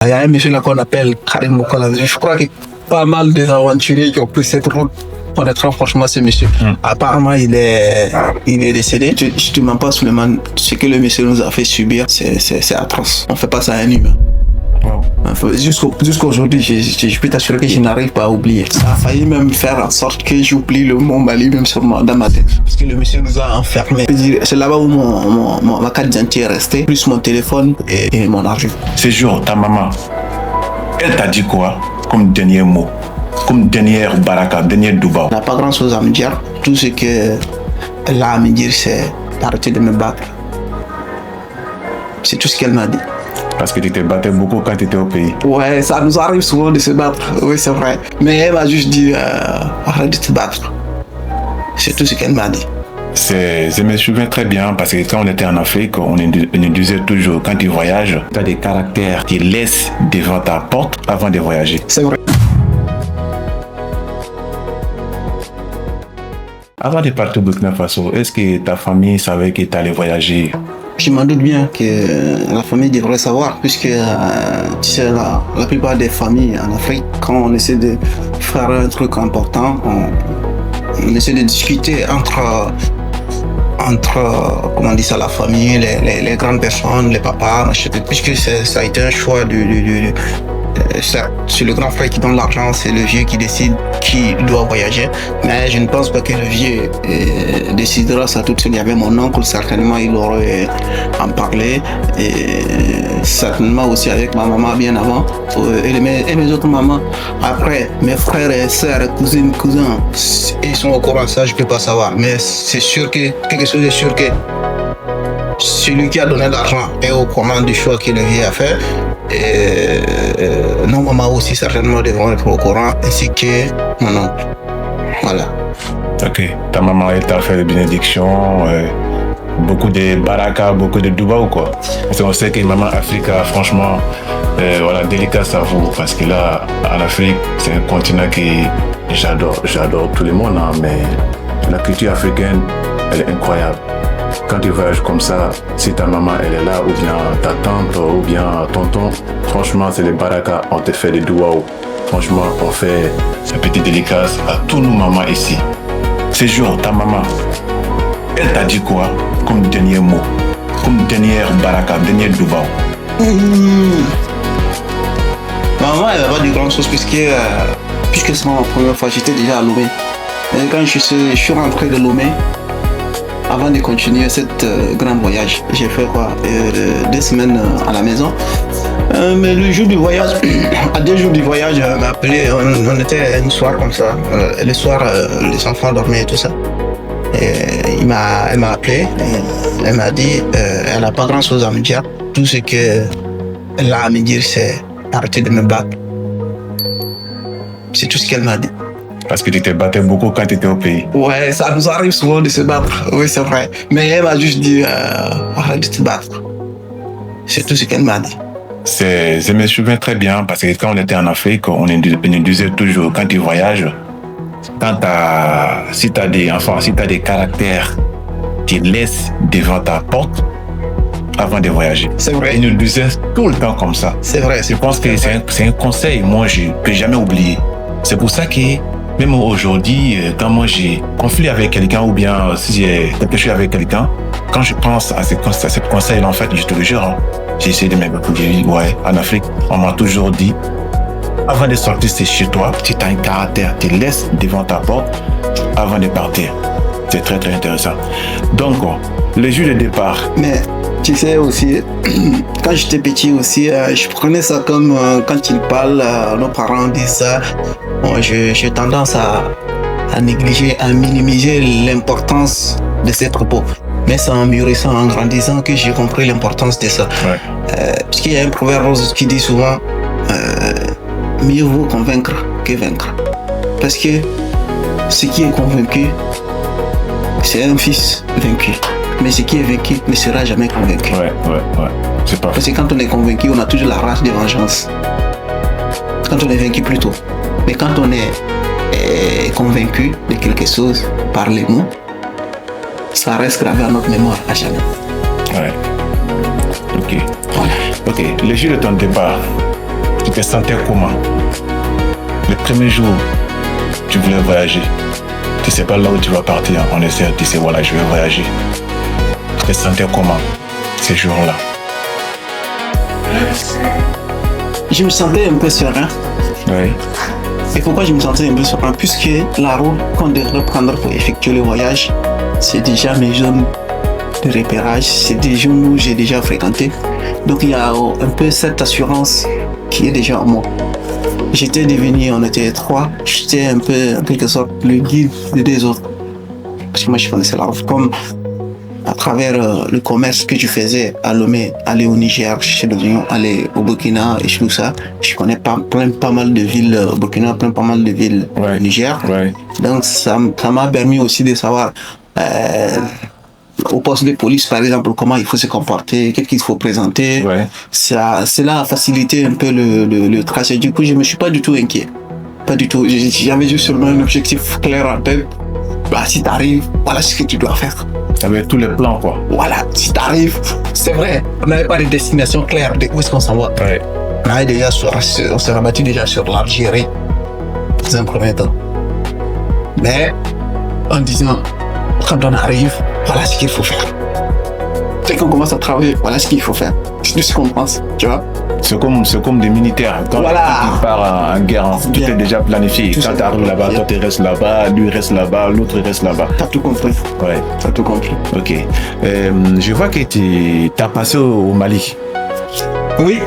Il y a un monsieur là qu'on appelle Karim Moukala. Je crois que pas mal des aventuriers qui ont pris cette route connaîtront franchement ce monsieur. Apparemment, il est décédé. Je te mens pas, Suleiman, ce que le monsieur nous a fait subir, c'est atroce. On fait pas ça à un humain. Wow. Jusqu'aujourd'hui, je peux t'assurer que je n'arrive pas à oublier. Ça a failli même faire en sorte que j'oublie le mot Mali même dans ma tête. Parce que le monsieur nous a enfermés. C'est là-bas où ma carte d'identité est restée, plus mon téléphone et mon argent. Ce jour, ta maman, elle t'a dit quoi comme dernier mot, comme dernière baraka, dernier douba? Elle n'a pas grand chose à me dire. Tout ce qu'elle a à me dire, c'est d'arrêter de me battre. C'est tout ce qu'elle m'a dit. Parce que tu te battais beaucoup quand tu étais au pays. Ouais, ça nous arrive souvent de se battre, oui c'est vrai. Mais elle m'a juste dit, arrête de te battre. C'est tout ce qu'elle m'a dit. Je me souviens très bien parce que quand on était en Afrique, on nous disait toujours, quand tu voyages, tu as des caractères qui laissent devant ta porte avant de voyager. C'est vrai. Avant de partir au Burkina Faso, est-ce que ta famille savait que tu allais voyager? Je m'en doute bien que la famille devrait savoir, puisque tu sais, la plupart des familles en Afrique, quand on essaie de faire un truc important, on essaie de discuter entre comment on dit ça, la famille, les grandes personnes, les papas, puisque ça a été un choix c'est le grand frère qui donne l'argent, c'est le vieux qui décide qui doit voyager. Mais je ne pense pas que le vieux décidera ça tout seul. Il y avait mon oncle, certainement il aurait en parlé. Et certainement aussi avec ma maman bien avant. Et mes autres mamans. Après, mes frères et sœurs, cousines, cousins, ils sont au courant, ça je ne peux pas savoir. Mais c'est sûr que quelque chose est sûr que celui qui a donné l'argent est au courant du choix que le vieux a fait. Et nos mamans aussi certainement devront être au courant, ainsi que mon oncle. Voilà. Ok, ta maman elle t'a fait des bénédictions, beaucoup de baraka, beaucoup de douba ou quoi? Parce qu'on sait que maman Africa, franchement, voilà, délicat à vous, parce que là, en Afrique, c'est un continent que j'adore tout le monde, hein, mais la culture africaine, elle est incroyable. Quand tu voyages comme ça, si ta maman elle est là, ou bien ta tante, ou bien tonton, franchement c'est les barakas, on te fait des douaou. Franchement, on fait une petite dédicace à tous nos mamans ici. Ce jour, ta maman, elle t'a dit quoi comme dernier mot, comme dernière baraka, dernier douaou? Maman, elle n'a pas dit grand chose puisque c'est ma première fois, j'étais déjà à Lomé. Et quand je suis rentré de Lomé, avant de continuer cette grand voyage, j'ai fait quoi 2 semaines à la maison. Mais le jour du voyage, à 2 jours du voyage, elle m'a appelé, on était une soirée comme ça. Le soir, les enfants dormaient et tout ça. Et elle m'a appelé, et elle m'a dit, elle n'a pas grand chose à me dire. Tout ce qu'elle a à me dire, c'est arrêter de me battre. C'est tout ce qu'elle m'a dit. Parce que tu te battais beaucoup quand tu étais au pays. Ouais, ça nous arrive souvent de se battre, oui c'est vrai. Mais elle m'a juste dit, arrête de te battre. C'est tout ce qu'elle m'a dit. Je me souviens très bien, parce que quand on était en Afrique, on nous disait toujours, quand tu voyages, si tu as des enfants, si tu as des caractères qui laissent devant ta porte, avant de voyager. C'est vrai. Ils nous disaient tout le temps comme ça. C'est vrai. Je pense que c'est un conseil, moi, je ne peux jamais oublier. C'est pour ça que même aujourd'hui, quand moi j'ai conflit avec quelqu'un ou bien si j'ai quelque chose avec quelqu'un, quand je pense à ce conseil-là, en fait, je te le jure, hein, j'ai essayé de m'écouter. Ouais, en Afrique, on m'a toujours dit, avant de sortir, c'est chez toi, si tu as un caractère, tu laisses devant ta porte avant de partir. C'est très très intéressant. Donc, le jour de départ. Mais tu sais aussi, quand j'étais petit aussi, je prenais ça comme quand ils parlent, nos parents disent ça. Bon, j'ai tendance à négliger, à minimiser l'importance de ces propos. Mais c'est en mûrissant, en grandissant que j'ai compris l'importance de ça. Ouais. Puisqu'il y a un proverbe qui dit souvent, mieux vaut convaincre que vaincre. Parce que ce qui est convaincu, c'est un fils vaincu. Mais ce qui est vaincu ne sera jamais convaincu. Ouais. C'est pas Parce que quand on est convaincu, on a toujours la rage de vengeance. Quand on est vaincu plutôt. Mais quand on est convaincu de quelque chose par les mots, ça reste gravé à notre mémoire à jamais. Ouais. Ok. Le jour de ton départ, te sentais comment? Le premier jour, tu voulais voyager. Tu sais pas là où tu vas partir. On essaie, tu sais, voilà, je vais voyager. Tu te sentais comment ces jours-là? Je me sentais un peu serein. Oui. Et pourquoi je me sentais un peu serein? Puisque la route qu'on devrait prendre pour effectuer le voyage, c'est déjà mes zones de repérage, c'est des zones où j'ai déjà fréquenté. Donc il y a un peu cette assurance qui est déjà en moi. J'étais devenu, on était trois, j'étais un peu, en quelque sorte, le guide des deux autres. Parce que moi, je connaissais la route. Comme à travers le commerce que je faisais à Lomé, aller au Niger, chez l'Oignon, aller au Burkina et tout ça, je connais pas mal de villes au Burkina, pas mal de villes au Niger. Ouais. Donc ça m'a permis aussi de savoir au poste de police, par exemple, comment il faut se comporter, qu'est-ce qu'il faut présenter. Ouais. Cela a facilité un peu le tracé. Du coup, je me suis pas du tout inquiet. Pas du tout. J'avais juste seulement un objectif clair en tête. Bah, si t'arrives, voilà ce que tu dois faire. Avec tous les plans, quoi. Voilà, si t'arrives, c'est vrai, on n'avait pas de destination claire de où est-ce qu'on s'en va. Ouais. On s'est rabattu déjà sur l'Algérie, dans un premier temps. Mais, en disant, quand on arrive, voilà ce qu'il faut faire. Dès qu'on commence à travailler, voilà ce qu'il faut faire. C'est ce qu'on pense, tu vois. C'est comme des militaires. Quand tu pars en guerre, tout est déjà planifié. Quand tu arrives là-bas, toi tu restes là-bas, lui reste là-bas, l'autre reste là-bas. T'as tout compris. Ouais. T'as tout compris. Ok. Je vois que tu as passé au Mali. Oui.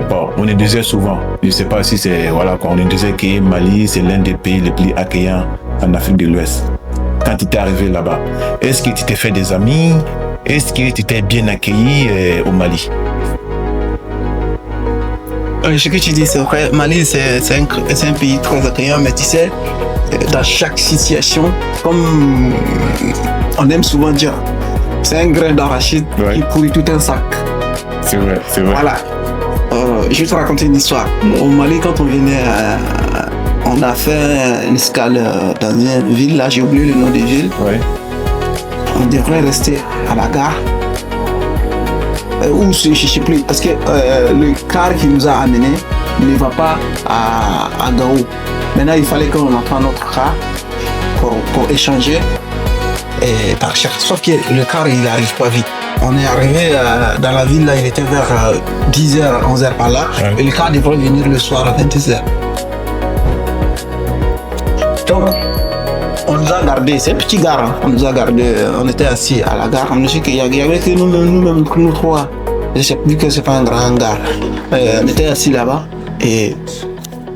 Bon, on nous disait souvent, je ne sais pas si c'est, voilà, on nous disait que Mali, c'est l'un des pays les plus accueillants en Afrique de l'Ouest. Quand tu t'es arrivé là-bas, est-ce que tu t'es fait des amis? Est-ce que tu t'es bien accueilli au Mali? Ce que tu dis, c'est vrai. Mali, c'est un pays très accueillant, mais tu sais, dans chaque situation, comme on aime souvent dire, c'est un grain d'arachide qui pourrit tout un sac. C'est vrai, c'est vrai. Voilà. Je vais te raconter une histoire. Au Mali, quand on venait, on a fait une escale dans une ville, là, j'ai oublié le nom de ville. Ouais. On devrait rester à la gare. Ou je ne sais plus, parce que le car qui nous a amenés ne va pas à Gao. Maintenant, il fallait qu'on prenne notre car pour échanger et partir. Sauf que le car, il n'arrive pas vite. On est arrivé dans la ville, là, il était vers 10h, 11h par là. Ouais. Et le car devrait venir le soir à 22h. Donc, on nous a gardés, c'est un petit gare, hein. On nous a gardés, on était assis à la gare, on nous dit qu'il y avait que nous-mêmes, nous trois. Je sais plus que c'est pas un grand gare. On était assis là-bas et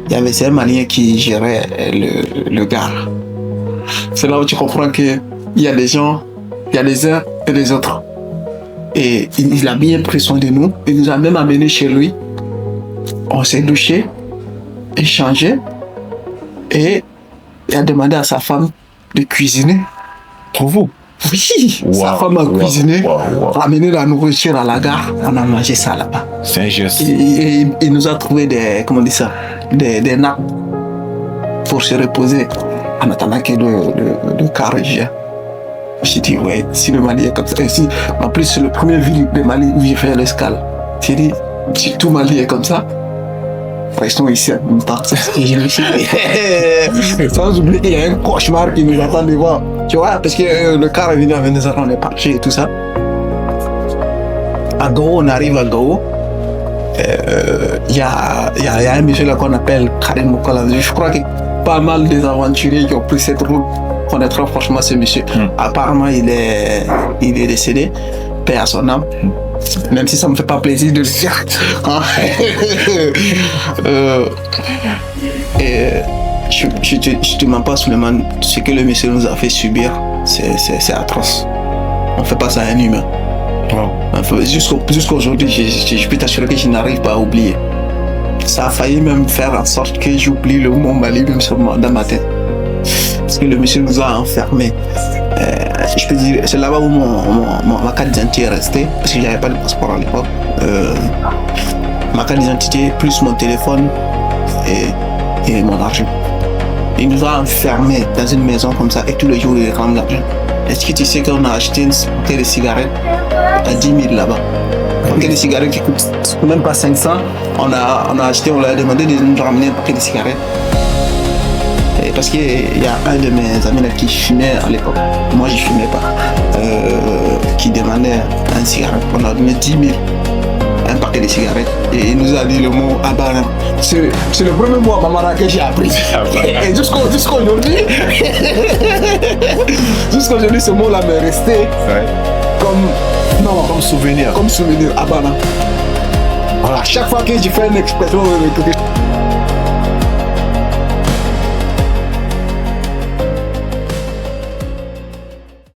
il y avait ces Maliens qui géraient le gare. C'est là où tu comprends qu'il y a des gens, il y a les uns et les autres. Et il a bien pris soin de nous, il nous a même amenés chez lui. On s'est douché, échangé et il a demandé à sa femme de cuisiner pour vous. Oui, sa femme a cuisiné, ramené la nourriture à la gare, on a mangé ça là-bas. C'est un geste. Et il nous a trouvé des nappes pour se reposer en attendant que le car vienne. J'ai dit, ouais, si le Mali est comme ça, et si, en plus c'est le premier ville de Mali où j'ai fait l'escale. J'ai dit, si tout Mali est comme ça, restons ici en même temps. Et je me suis dit, sans oublier qu'il y a un cauchemar qui nous attend devant. Tu vois, parce que le car est venu à 22h, on est parti et tout ça. À Gao, on arrive à Gao. Il y a un monsieur là qu'on appelle Karim Moukala. Je crois que pas mal des aventuriers qui ont pris cette route connaîtront franchement ce monsieur. Apparemment, il est décédé, paix à son âme. Même si ça me fait pas plaisir de le dire. Je te mens pas, Suleiman, ce que le monsieur nous a fait subir, c'est atroce. On fait pas ça à un humain. Enfin, jusqu'aujourd'hui, je peux t'assurer que je n'arrive pas à oublier. Ça a failli même faire en sorte que j'oublie le mot Mali même dans ma tête. Parce que le monsieur nous a enfermés. Je peux dire, c'est là-bas où ma carte d'identité est restée, parce que j'avais pas de passeport à l'époque. Ma carte d'identité plus mon téléphone et mon argent. Il nous a enfermés dans une maison comme ça et tous les jours il réclame l'argent. Est-ce que tu sais qu'on a acheté une paquet de cigarettes à 10 000 là-bas? Un paquet de cigarettes qui coûte même pas 500. On a acheté, on lui a demandé de nous ramener un paquet de cigarettes. Et parce qu'il y a un de mes amis là qui fumait à l'époque, moi je fumais pas, qui demandait un cigarette. On a donné 10 000, un paquet de cigarettes, et il nous a dit le mot Abana. C'est le premier mot à Mamara que j'ai appris. Et jusqu'aujourd'hui, jusqu'aujourd'hui, ce mot-là m'est resté comme souvenir. Comme souvenir, Abana. Voilà, chaque fois que je fais une expression,